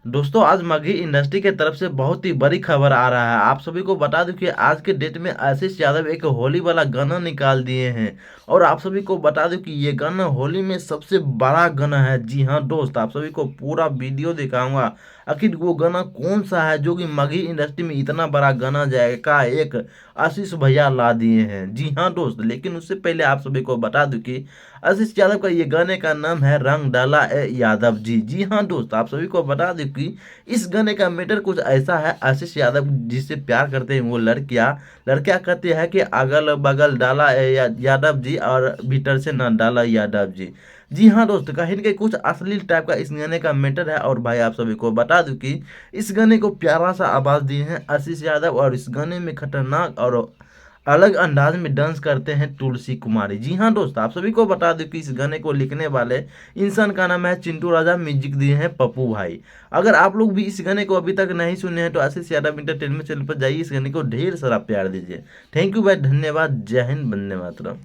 दोस्तों आज मगही इंडस्ट्री के तरफ से बहुत ही बड़ी खबर आ रहा है। आप सभी को बता दूं कि आज के डेट में आशीष यादव एक होली वाला गाना निकाल दिए हैं। और आप सभी को बता दूं कि ये गाना होली में सबसे बड़ा गाना है। जी हाँ दोस्त, आप सभी को पूरा वीडियो दिखाऊंगा आखिर वो गाना कौन सा है जो कि मगही इंडस्ट्री में इतना बड़ा गाना जाएगा एक आशीष भैया ला दिए हैं। जी हाँ दोस्त, लेकिन उससे पहले आप सभी को बता दूं कि आशीष यादव का ये गाने का नाम है रंग डाला ए यादव जी। जी हाँ दोस्त, आप सभी को बता दें कि इस गाने का मैटर कुछ ऐसा है। आशीष यादव जिससे प्यार करते हैं वो लड़कियां लड़कियां कहती है कि अगल बगल डाला ए यादव जी और भीतर से ना डाला यादव जी। जी हाँ दोस्त, कहीं न कहीं कुछ अश्लील टाइप का इस गाने का मैटर है। और भाई आप सभी को बता दूं कि इस गाने को प्यारा सा आवाज दिए हैं आशीष यादव और इस गाने में खतरनाक और अलग अंदाज में डांस करते हैं तुलसी कुमारी। जी हाँ दोस्त, आप सभी को बता दूं कि इस गाने को लिखने वाले इंसान का नाम है चिंटू राजा, म्यूजिक दिए हैं पप्पू भाई। अगर आप लोग भी इस गाने को अभी तक नहीं सुने हैं तो आशीष यादव इंटरटेनमेंट चैनल पर जाइए, इस गाने को ढेर सारा प्यार दीजिए। थैंक यू भाई, धन्यवाद, जय हिंद, वंदे मातरम।